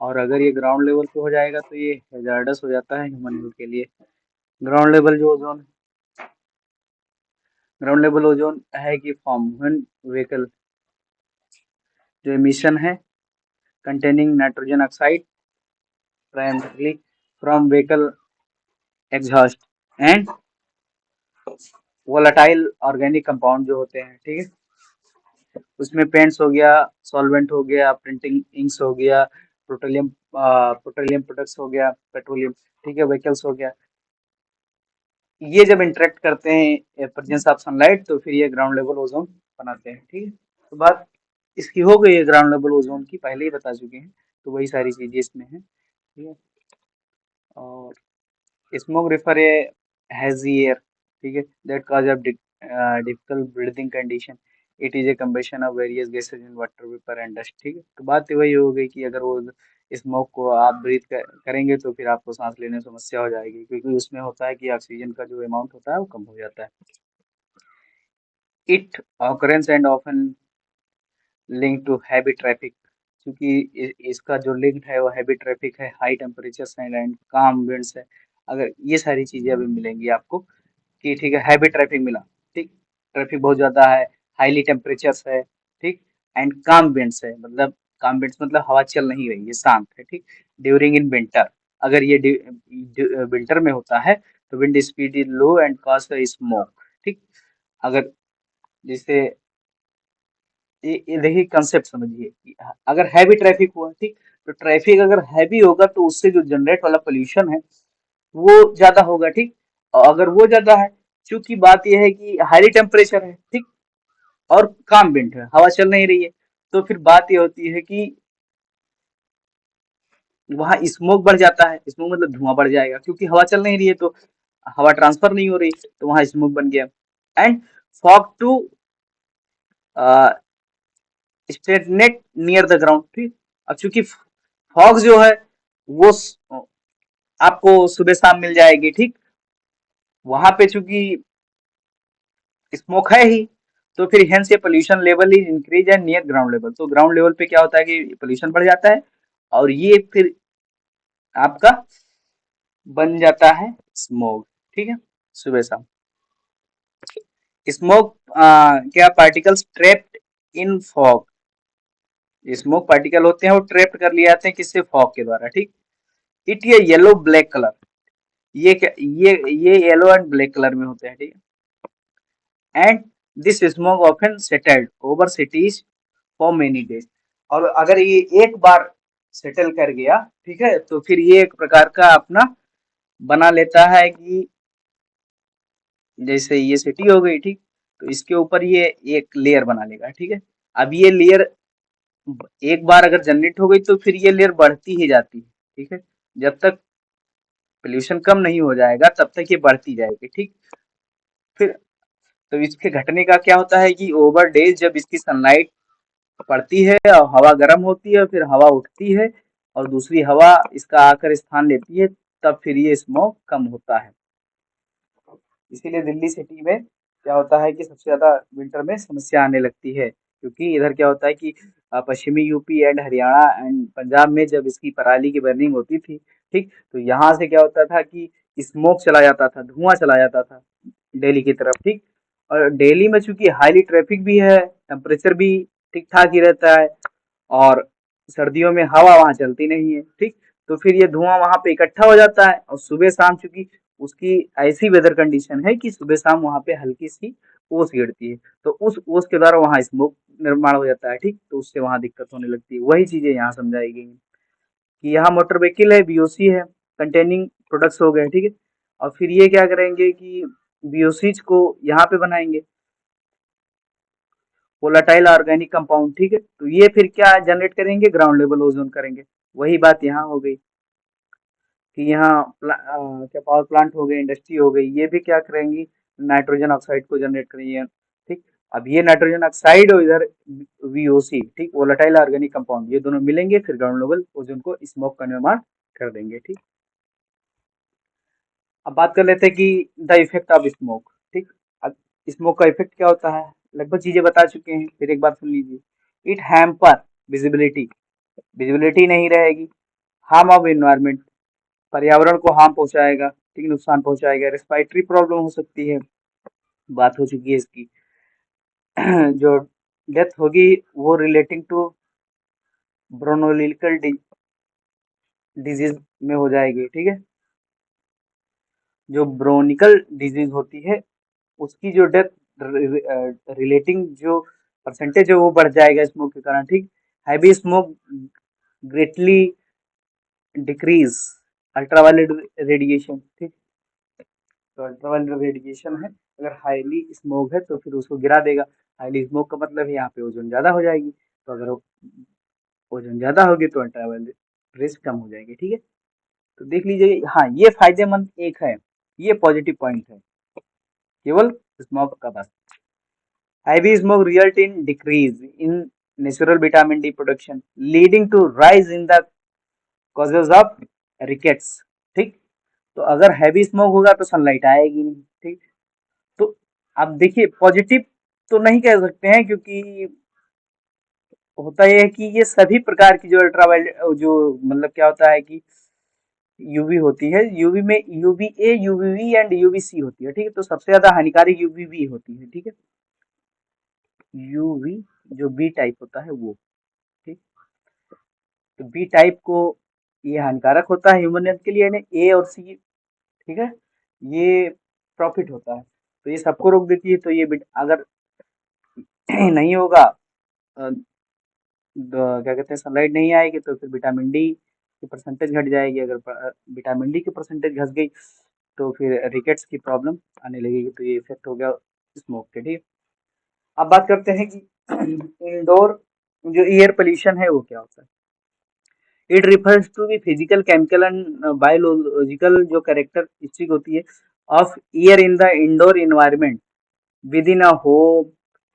और अगर ये ग्राउंड लेवल पे हो जाएगा तो ये हैजार्डस हो जाता है ह्यूमन हेल्थ के लिए। ग्राउंड लेवल जो ओजोन ग्राउंड लेवल ओजोन है कि फॉर्म व्हेन व्हीकल जो एमिशन है containing nitrogen oxide primarily from vehicle exhaust and volatile organic compound जो होते हैं, ठीक है, उसमें पेंट्स हो गया, सॉल्वेंट हो गया, प्रिंटिंग इंक्स हो गया, पेट्रोलियम प्रोडक्ट्स हो गया, पेट्रोलियम, ठीक है, व्हीकल्स हो गया, ये जब इंटरेक्ट करते हैं प्रेजेंस ऑफ सनलाइट तो फिर ये ग्राउंड लेवल ओजोन बनाते हैं, ठीक है। तो बात इसकी हो गई है ग्राउंड लेवल ओजोन की, पहले ही बता चुके हैं, तो वही सारी चीजें इसमें हैं, ठीक है। और स्मोक रेफर ए हैजी एयर, ठीक है, that cause of difficult breathing condition, it is a combination of various gases in water vapour and dust, ठीक है। तो बात तो वही हो गई कि अगर वो स्मोक को आप ब्रीथ करेंगे तो फिर आपको सांस लेने में समस्या हो जाएगी, क्योंकि उसमें होता है कि ऑक्सीजन का जो अमाउंट होता है वो कम हो जाता है। It occurrence and often link to heavy traffic, क्योंकि इसका जो लिंक है वो हैवी ट्रैफिक है, high temperature and calm winds है। अगर ये सारी चीजें अभी मिलेंगी आपको कि ठीक है, हैवी ट्रैफिक मिला, ठीक, ट्रैफिक बहुत ज्यादा है, हाईली टेम्परेचर्स है, ठीक, एंड काम विंड्स है, मतलब काम विंड्स मतलब हवा चल नहीं रही है, शांत है, ठीक, ड्यूरिंग इन विंटर, अगर ये विंटर में होता है तो wind speed is low and cause smoke, ठीक। अगर जैसे ये देखिए कंसेप्ट समझिए कि अगर हैवी ट्रैफिक हुआ, ठीक, तो ट्रैफिक अगर हैवी होगा तो उससे जो जनरेट वाला पोल्यूशन है वो ज्यादा होगा, ठीक, और अगर वो ज्यादा है, क्योंकि बात यह है कि हाई टेम्परेचर है, ठीक, और काम विंड है, हवा चल नहीं रही है, तो फिर बात ये होती है कि वहां स्मोक बढ़ जाता है, स्मोक मतलब धुआं बढ़ जाएगा, क्योंकि हवा चल नहीं रही है तो हवा ट्रांसफर नहीं हो रही, तो वहां स्मोक बन गया। And fog to stagnate near the ground, ठीक, अब चूंकि फॉग जो है वो आपको सुबह शाम मिल जाएगी, ठीक, वहां पे चूंकि स्मोक है ही, तो फिर हेंस ये pollution level is increase and near ground level, तो ग्राउंड लेवल पे क्या होता है कि पोल्यूशन बढ़ जाता है और ये फिर आपका बन जाता है स्मोक, ठीक है, सुबह शाम। स्मोक क्या particles trapped in fog, smoke particle होते हैं वो ट्रैप्ड कर लिए जाते हैं किससे, फॉग के द्वारा, ठीक। इट ये येलो ब्लैक कलर, ये क्या, ये येलो एंड ब्लैक कलर में होते हैं, ठीक है। And this smoke often settled over cities for many days, और अगर ये एक बार सेटल कर गया, ठीक है, तो फिर ये एक प्रकार का अपना बना लेता है कि जैसे ये सिटी हो गई, ठीक, तो इसके ऊपर ये एक लेयर बना लेगा, ठीक है। अब ये लेयर एक बार अगर जनरेट हो गई तो फिर ये लेयर बढ़ती ही जाती है, ठीक है, जब तक पोल्यूशन कम नहीं हो जाएगा तब तक ये बढ़ती जाएगी, ठीक। फिर तो इसके घटने का क्या होता है कि ओवर डेज जब इसकी सनलाइट पड़ती है और हवा गर्म होती है, फिर हवा उठती है और दूसरी हवा इसका आकर स्थान लेती है, तब फिर ये स्मोक कम होता है। इसीलिए दिल्ली सिटी में क्या होता है कि सबसे ज्यादा विंटर में समस्या आने लगती है, क्योंकि इधर क्या होता है कि पश्चिमी UP and Haryana and Punjab में जब इसकी पराली की बर्निंग होती थी, ठीक, तो यहाँ से क्या होता था कि स्मोक चला जाता था, धुआं चला जाता था दिल्ली की तरफ, ठीक। और दिल्ली में चूंकि हाईली ट्रैफिक भी है, टेम्परेचर भी ठीक ठाक ही रहता है, और सर्दियों में हवा वहां चलती नहीं है, ठीक, तो फिर ये धुआं वहां पे इकट्ठा हो जाता है, और सुबह शाम चूंकि उसकी ऐसी वेदर कंडीशन है कि सुबह शाम वहां पे हल्की सी ओस गिरती है, तो उस ओस के द्वारा वहां स्मोक निर्माण हो जाता है, ठीक, तो उससे वहां दिक्कत होने लगती है। वही चीजें यहाँ समझाई गई हैं कि यहाँ मोटर व्हीकल है, बीओसी है, कंटेनिंग प्रोडक्ट्स हो गए, ठीक है, और फिर ये क्या करेंगे कि बीओसीज को यहाँ पे बनाएंगे वोलाटाइल ऑर्गेनिक कंपाउंड, ठीक है, तो ये फिर क्या जनरेट करेंगे, ग्राउंड लेवल ओजोन करेंगे। वही बात यहाँ हो गई कि यहाँ क्या पावर प्लांट हो गए, इंडस्ट्री हो गई, ये भी क्या करेंगी, नाइट्रोजन ऑक्साइड को जनरेट करेंगे, ठीक। अब ये नाइट्रोजन ऑक्साइड और इधर वीओसी, ठीक, वोलेटाइल ऑर्गेनिक कंपाउंड, ये दोनों मिलेंगे फिर ग्राउंड लेवल ओजोन को स्मोक का निर्माण कर देंगे, ठीक। अब बात कर लेते हैं कि द इफेक्ट ऑफ स्मोक, ठीक। अब स्मोक का इफेक्ट क्या होता है, लगभग चीजें बता चुके हैं, फिर एक बार सुन लीजिए। इट हैम्पर विजिबिलिटी, विजिबिलिटी नहीं रहेगी, हार्म ऑफ इन्वायरमेंट, पर्यावरण को हार्म पहुंचाएगा, ठीक, नुकसान पहुंचाएगा, रेस्पिरेटरी प्रॉब्लम हो सकती है, बात हो चुकी है इसकी। जो डेथ होगी वो रिलेटिंग टू ब्रोनोलिकल डिजीज में हो जाएगी, ठीक है। जो ब्रोनिकल डिजीज होती है उसकी जो डेथ रिलेटिंग जो परसेंटेज है वो बढ़ जाएगा स्मोक के कारण, ठीक। Heavy smoke greatly decrease ultraviolet radiation, ठीक। तो अल्ट्रावायलेट रेडिएशन है, अगर हाईली स्मोक है तो फिर उसको गिरा देगा। हाईली स्मोक का मतलब है यहाँ पे ओजोन ज्यादा हो जाएगी, तो अगर ओजोन ज्यादा होगी तो अल्ट्रावायलेट रेस कम हो जाएगी, ठीक है। तो देख लीजिए, हाँ ये फायदेमंद एक है, ये पॉजिटिव पॉइंट है केवल स्मोक का बस। Heavy smoke result in decrease in natural vitamin D production, leading to rise in the causes of rickets, ठीक। तो अगर हैवी स्मोक होगा तो सनलाइट आएगी नहीं, ठीक। तो आप देखिए पॉजिटिव तो नहीं कह सकते हैं, क्योंकि होता यह है कि ये सभी प्रकार की जो अल्ट्रावायलेट जो मतलब क्या होता है कि यूवी होती है, यूवी में UV A, UVB and UVC होती है, ठीक है। तो सबसे ज्यादा हानिकारक यूवीबी होती है, ठीक है। यूवी जो बी टाइप होता है वो, ठीक। तो बी टाइप को ये हानिकारक होता है ह्यूमन हेल्थ के लिए, यानी ए और सी, ठीक है, ये प्रॉफिट होता है। तो ये सबको रोक देती है। तो ये अगर नहीं होगा, क्या कहते हैं, सनलाइट नहीं आएगी तो फिर विटामिन डी की परसेंटेज घट जाएगी। अगर विटामिन डी की परसेंटेज घट गई तो फिर रिकेट्स की प्रॉब्लम आने लगेगी। तो ये इफेक्ट हो गया स्मोक के, ठीक है। अब बात करते हैं कि इंडोर जो एयर पोल्यूशन है वो क्या होता है। It refers to the physical, chemical and biological जो कैरेक्टरिस्टिक होती है of air in the indoor environment within a home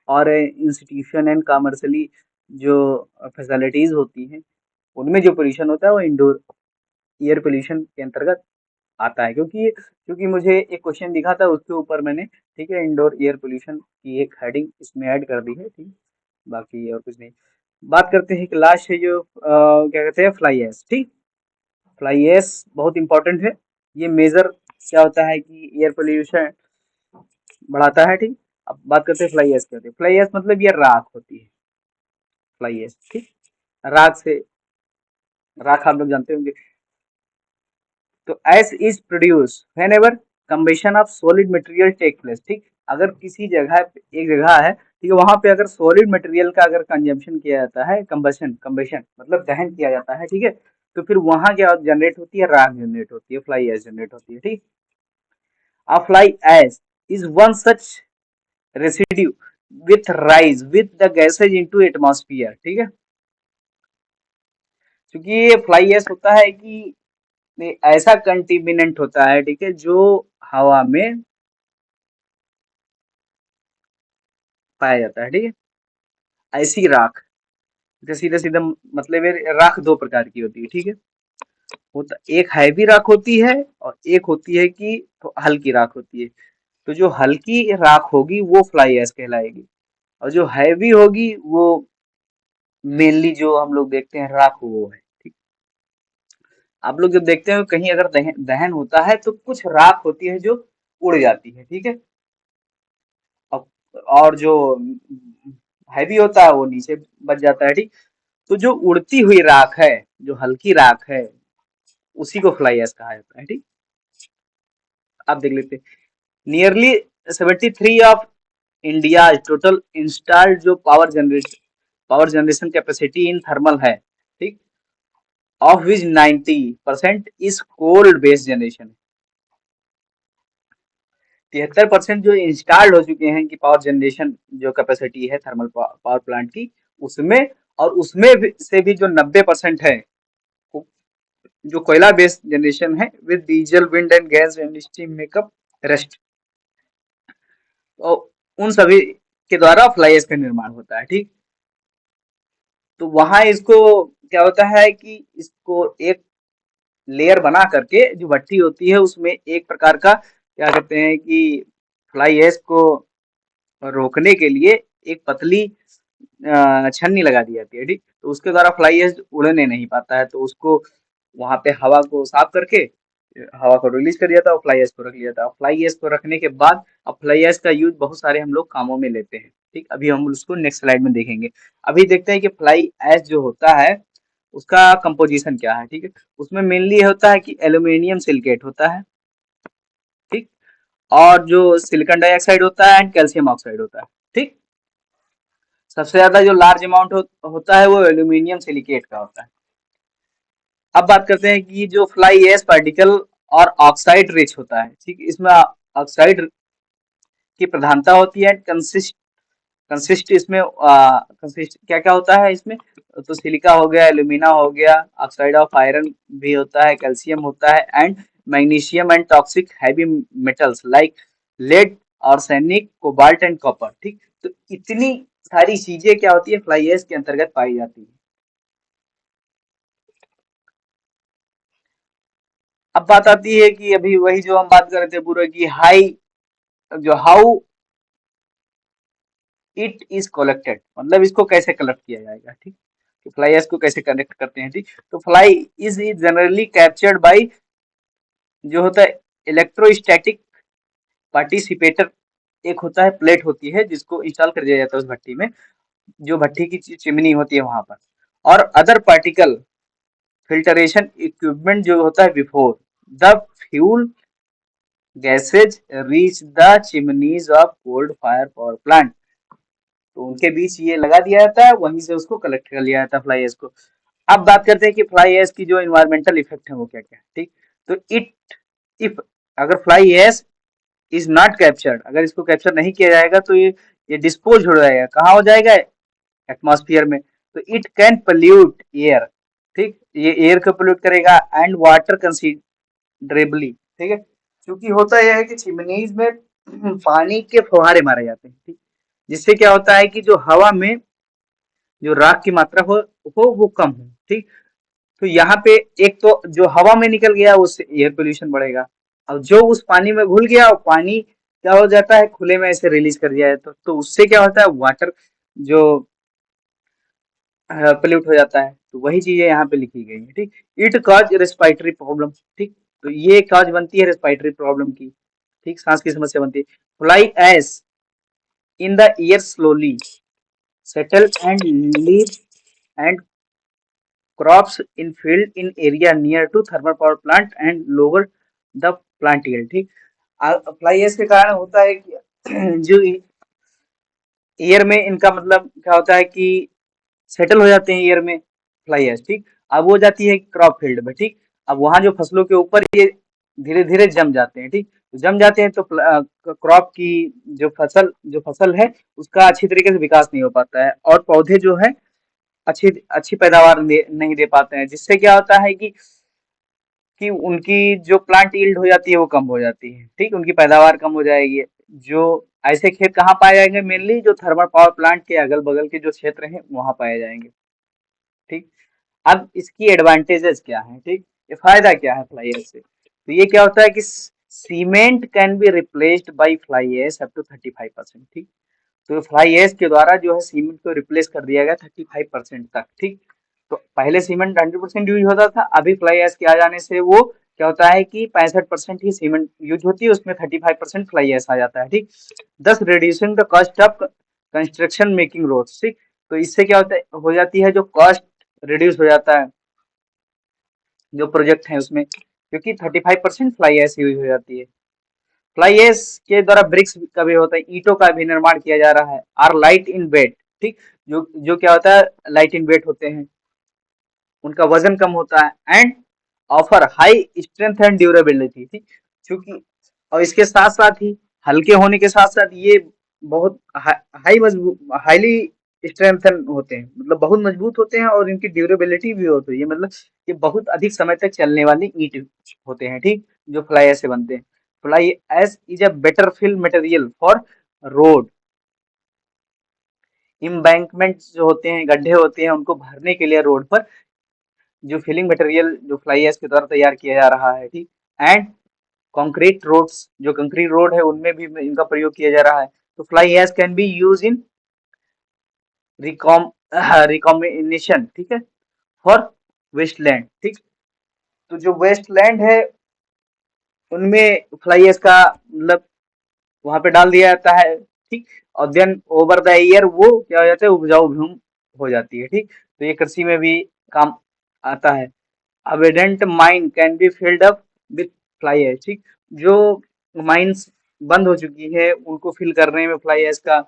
और इंस्टीट्यूशन एंड कमर्शियली जो फैसिलिटीज होती हैं उनमें जो पोल्यूशन होता है वो इंडोर एयर पोल्यूशन के अंतर्गत आता है। क्योंकि मुझे एक क्वेश्चन दिखा था उसके ऊपर मैंने, ठीक है, इंडोर एयर पोल्यूशन की एक हेडिंग इसमें ऐड कर दी है, ठीक। बाकी और कुछ नहीं। बात करते हैं कि लास्ट है जो क्या कहते हैं, फ्लाई एश, ठीक। फ्लाई एश बहुत इंपॉर्टेंट है। ये मेजर क्या होता है कि एयर पोल्यूशन बढ़ाता है, ठीक। अब बात करते हैं फ्लाई एश क्या होती है। फ्लाई एश मतलब ये राख होती है, फ्लाई एश, ठीक। राख से, राख आप लोग जानते होंगे। तो ash is produce whenever combustion of solid material take place, ठीक। अगर किसी जगह पे, एक जगह है, ठीक है, वहां पे अगर सॉलिड मटेरियल का अगर कंजम्पशन किया जाता है, कंबशन कंबेशन मतलब दहन किया जाता है, ठीक है, तो फिर वहां क्या जनरेट होती है, राख जनरेट होती है, फ्लाई एश जनरेट होती है, ठीक। A fly ash is one such residue with rise with the gases into atmosphere, ठीक है। क्योंकि ये फ्लाई एश होता है कि ये ऐसा कंटिमिनेंट होता है, ठीक है, जो हवा में पाया जाता है, ठीक है। ऐसी राख, जो सीधा सीधा मतलब है, राख दो प्रकार की होती है, ठीक है। होता एक हैवी राख होती है और एक होती है कि तो हल्की राख होती है। तो जो हल्की राख होगी वो फ्लाई एश कहलाएगी, और जो हैवी होगी वो मेनली जो हम लोग देखते हैं राख वो है, ठीक। आप लोग जब देखते हो कहीं अगर दहन होता है तो कुछ राख होती है जो उड़ जाती है, ठीक है। और जो हैवी होता है वो नीचे बच जाता है, ठीक। तो जो उड़ती हुई राख है, जो हल्की राख है, उसी को फ्लाई एश कहा जाता है, ठीक। आप देख लेते हैं nearly 73 of India total installed जो power generation capacity in thermal है, ठीक, of which 90% is cold based generation. 73% जो इंस्टॉल्ड हो चुके हैं कि पावर जनरेशन जो कैपेसिटी है थर्मल पावर प्लांट की, उसमें, और उसमें से भी जो 90% है जो कोयला बेस्ड जनरेशन है with diesel, wind and gas and steam makeup rest, तो उन सभी के द्वारा फ्लाई एश का निर्माण होता है, ठीक। तो वहां इसको क्या होता है कि इसको एक लेयर बना करके जो भट्टी होती है उसमें एक प्रकार का क्या कहते हैं कि फ्लाई एश को रोकने के लिए एक पतली छन्नी लगा दी जाती है, ठीक। तो उसके द्वारा फ्लाई एश उड़ने नहीं पाता है, तो उसको वहां पे हवा को साफ करके हवा को रिलीज कर दिया था और फ्लाई ऐश को रख लिया था। फ्लाई ऐश को रखने के बाद अब फ्लाई ऐश का यूज बहुत सारे हम लोग कामों में लेते हैं। ठीक, अभी हम उसको नेक्स्ट स्लाइड में देखेंगे। अभी देखते हैं कि फ्लाई ऐश जो होता है उसका कंपोजिशन क्या है। ठीक है, उसमें मेनली होता है कि एल्यूमिनियम सिलिकेट होता है। ठीक, और जो सिलिकॉन डाइऑक्साइड होता है एंड कैल्शियम ऑक्साइड होता है। ठीक, सबसे ज्यादा जो लार्ज अमाउंट होता है वो एल्यूमिनियम सिलिकेट का होता है। अब बात करते हैं कि जो फ्लाई ऐश पार्टिकल और ऑक्साइड रिच होता है। ठीक, इसमें ऑक्साइड की प्रधानता होती है। कंसिस्ट इसमें कंसिस्ट क्या क्या होता है इसमें, तो सिलिका हो गया, एल्यूमिना हो गया, ऑक्साइड ऑफ आयरन भी होता है, कैल्शियम होता है and magnesium and toxic heavy metals like lead, arsenic, cobalt and copper. ठीक, तो इतनी सारी चीजें क्या होती है फ्लाई ऐश के अंतर्गत पाई जाती है। अब बात आती है कि अभी वही जो हम बात कर रहे थे पूरा की हाई, जो हाउ इट इज कलेक्टेड, मतलब इसको कैसे कलेक्ट किया जाएगा। ठीक, तो फ्लाई ऐश को कैसे कलेक्ट करते हैं। ठीक, तो fly is generally captured by जो होता है इलेक्ट्रोस्टैटिक पार्टिसिपेटर। एक होता है प्लेट होती है जिसको इंस्टॉल कर दिया जाता है उस भट्टी में, जो भट्टी की चिमनी होती है वहां पर, और अदर पार्टिकल फिल्टरेशन इक्विपमेंट जो होता है before the fuel gases reach the chimneys of cold fire power plant. तो उनके बीच ये लगा दिया जाता है, वहीं से उसको कलेक्ट कर लिया जाता है फ्लाई ऐश को। अब बात करते हैं कि फ्लाई ऐश की जो इन्वायरमेंटल इफेक्ट है वो क्या क्या है। ठीक, तो इट इफ अगर fly ash is not captured, अगर इसको कैप्चर नहीं किया जाएगा तो ये डिस्पोज हो जाएगा, कहाँ हो जाएगा, एटमॉस्फेयर में। तो इट कैन पोल्यूट एयर। ठीक, ये एयर को पोल्यूट करेगा एंड वाटर कंसिडरेबली। ठीक है, क्योंकि होता यह है कि चिमनीज में पानी के फुहारे मारे जाते हैं। ठीक, जिससे क्या होता है कि जो हवा में जो राख की मात्रा हो वो कम हो। ठीक, तो यहाँ पे एक तो जो हवा में निकल गया उससे एयर पोल्यूशन बढ़ेगा, और जो उस पानी में घुल गया वो पानी क्या हो जाता है, खुले में ऐसे रिलीज कर दिया है तो उससे क्या होता है, वाटर जो पोल्यूट हो जाता है। तो वही चीजें यहाँ पे लिखी गई है। ठीक, इट कॉज रेस्पिरेटरी प्रॉब्लम। ठीक, तो ये कॉज बनती है रेस्पिरेटरी प्रॉब्लम की। ठीक, सांस की समस्या बनती है। Fly ash in the air slowly settle and leave and crops in field in area near to thermal power plant and lower the plant yield। ठीक, फ्लाई ऐश के कारण होता है कि जो एयर में इनका मतलब क्या होता है कि सेटल हो जाते हैं एयर में फ्लाई ऐश। ठीक, अब वो हो जाती है क्रॉप फील्ड में। ठीक, अब वहां जो फसलों के ऊपर ये धीरे धीरे जम जाते हैं। ठीक, तो जम जाते हैं तो क्रॉप की जो फसल है उसका अच्छी तरीके से विकास नहीं हो पाता है, और पौधे जो है अच्छी अच्छी पैदावार नहीं दे पाते हैं, जिससे क्या होता है कि उनकी जो प्लांट यील्ड हो जाती है वो कम हो जाती है। ठीक, उनकी पैदावार कम हो जाएगी। जो ऐसे खेत कहाँ पाए जाएंगे, मेनली जो थर्मल पावर प्लांट के अगल बगल के जो क्षेत्र हैं वहां पाए जाएंगे। ठीक, अब इसकी एडवांटेजेस क्या है। ठीक, ये फायदा क्या है फ्लाई ऐश से, तो ये क्या होता है कि cement can be replaced by fly ash up to 35%। ठीक, तो फ्लाई ऐश के द्वारा जो है सीमेंट को रिप्लेस कर दिया गया 35% तक। ठीक, तो पहले सीमेंट 100% यूज होता था, अभी फ्लाई ऐश के आ जाने से वो क्या होता है कि 65% ही सीमेंट यूज होती है, उसमें 35% फ्लाई ऐश आ जाता है। ठीक, thus reducing the cost of construction making roads. ठीक, तो इससे क्या होता है, हो जाती है जो कॉस्ट रिड्यूस हो जाता है जो प्रोजेक्ट है उसमें, क्योंकि 35% फ्लाई ऐश यूज हो जाती है। फ्लाई ऐश के द्वारा ब्रिक्स का भी होता है, ईंटों का भी निर्माण किया जा रहा है। Are light in weight. ठीक, जो जो क्या होता है, लाइट इन वेट होते हैं, उनका वजन कम होता है and offer high strength and durability. ठीक, क्योंकि और इसके साथ साथ ही हल्के होने के साथ साथ ये बहुत हाई मजबूत, हाईली स्ट्रेंथन होते हैं, मतलब बहुत मजबूत होते हैं, और इनकी ड्यूरेबिलिटी भी होती है, मतलब ये बहुत अधिक समय तक चलने वाली ईंट होते हैं। ठीक, जो फ्लाई ऐश से बनते हैं। Fly ash is a better fill material for road embankment, जो होते हैं गड्ढे होते हैं उनको भरने के लिए रोड पर जो फिलिंग मटेरियल जो फ्लाई ऐश के द्वारा तैयार किया जा रहा है। ठीक, एंड कंक्रीट रोड्स, जो कंक्रीट रोड है उनमें भी इनका प्रयोग किया जा रहा है। तो fly ash can be use in रिकॉम रिकॉम्बिनेशन। ठीक है, फॉर वेस्टलैंड। ठीक, तो जो वेस्टलैंड है उनमें फ्लाई ऐश का मतलब वहां पे डाल दिया जाता है, ठीक। और देन ओवर द ईयर वो क्या हो जाता है, उपजाऊ भूमि हो जाती है, ठीक। तो ये कृषि में भी काम आता है। Abandoned mine can be filled up with fly ash, ठीक। जो माइंस बंद हो चुकी है उनको फिल करने में फ्लाई ऐश का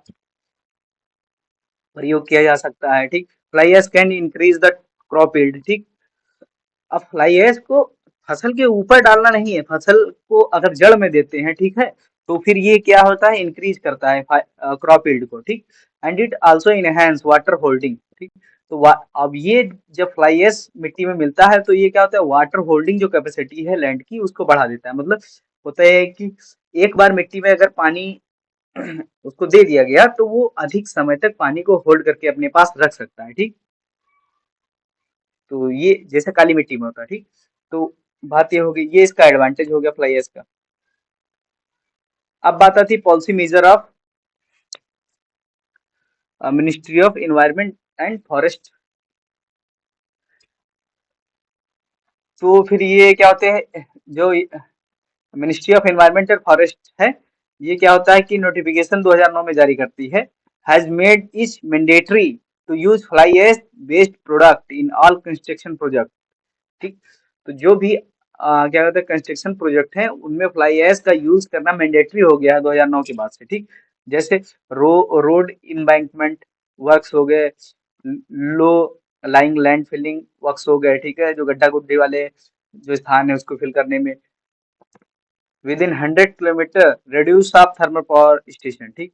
प्रयोग किया जा सकता है, ठीक। Fly ash can increase the crop yield, ठीक। अब फ्लाई ऐश को फसल के ऊपर डालना नहीं है, फसल को अगर जड़ में देते हैं, ठीक है, तो फिर ये क्या होता है, इंक्रीज करता है क्रॉप यील्ड को, ठीक। And it also enhance water holding, ठीक। तो अब ये जब फ्लाई ऐश मिट्टी में मिलता है तो ये क्या होता है, वाटर होल्डिंग जो कैपेसिटी है लैंड की उसको बढ़ा देता है। मतलब होता है कि एक बार मिट्टी में अगर पानी उसको दे दिया गया तो वो अधिक समय तक पानी को होल्ड करके अपने पास रख सकता है, ठीक। तो ये जैसे काली मिट्टी में होता है, ठीक। तो बात ये होगी, ये इसका एडवांटेज हो गया फ्लाई ऐश का। अब बात आती policy measure of ministry of environment and forest. तो फिर ये क्या होते हैं, जो ministry of environment and forest है, ये क्या होता है कि नोटिफिकेशन 2009 में जारी करती है, has made it mandatory to use fly ash based product in all construction project, ठीक। तो जो भी क्या कहते हैं कंस्ट्रक्शन प्रोजेक्ट है उनमें फ्लाई ऐश का यूज करना मैंडेटरी हो गया है 2009 के बाद से, ठीक। जैसे रोड इम्बैंकमेंट वर्क्स हो गए, low lying land filling works हो गए, ठीक है, जो गड्ढा गुड्ढी वाले जो स्थान है उसको फिल करने में, with in 100 kilometre reduce of thermal power station, ठीक।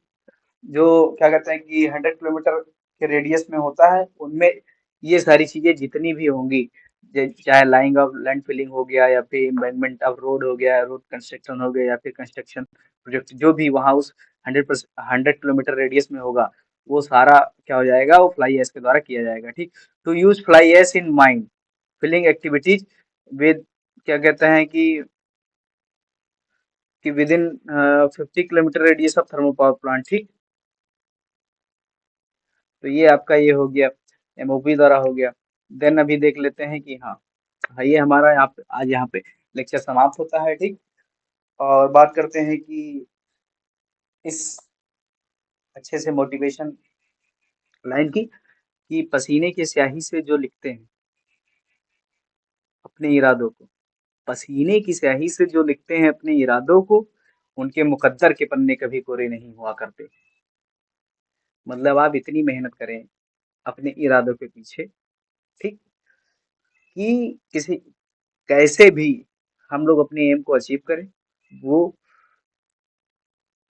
जो क्या कहते हैं कि 100 किलोमीटर के रेडियस में होता है उनमें ये सारी चीजें जितनी भी होंगी, चाहे लाइंग ऑफ लैंड फिलिंग हो गया या फिर एम्बैंकमेंट ऑफ रोड हो गया, रोड कंस्ट्रक्शन हो गया या फिर कंस्ट्रक्शन प्रोजेक्ट जो भी वहाँ उस 100 किलोमीटर रेडियस में होगा, वो सारा क्या हो जाएगा, वो फ्लाई ऐश के द्वारा किया जाएगा, ठीक। To use fly ash in mine filling activities with क्या कहते हैं कि within 50 kilometre radius of thermal power plant, ठीक। तो ये आपका ये हो गया, एमओपी द्वारा हो गया। देन अभी देख लेते हैं कि हाँ, हाँ ये हमारा यहाँ पे आज यहाँ पे लेक्चर समाप्त होता है, ठीक। और बात करते हैं कि इस अच्छे से मोटिवेशन लाइन की, कि पसीने की स्याही से जो लिखते हैं अपने इरादों को, पसीने की स्याही से जो लिखते हैं अपने इरादों को, उनके मुकद्दर के पन्ने कभी कोरे नहीं हुआ करते। मतलब आप इतनी मेहनत करें अपने इरादों के पीछे, ठीक, कि किसी कैसे भी हम लोग अपने एम को अचीव करें, वो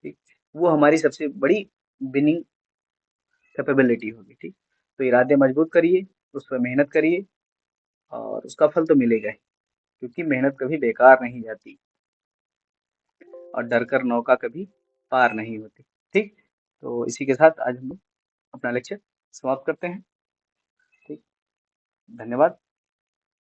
ठीक, वो हमारी सबसे बड़ी विनिंग कैपेबिलिटी होगी, ठीक। तो इरादे मजबूत करिए, उस पर मेहनत करिए और उसका फल तो मिलेगा ही, क्योंकि मेहनत कभी बेकार नहीं जाती और डर कर नौका कभी पार नहीं होती, ठीक। तो इसी के साथ आज हम लोग अपना लेक्चर समाप्त करते हैं, ठीक। धन्यवाद।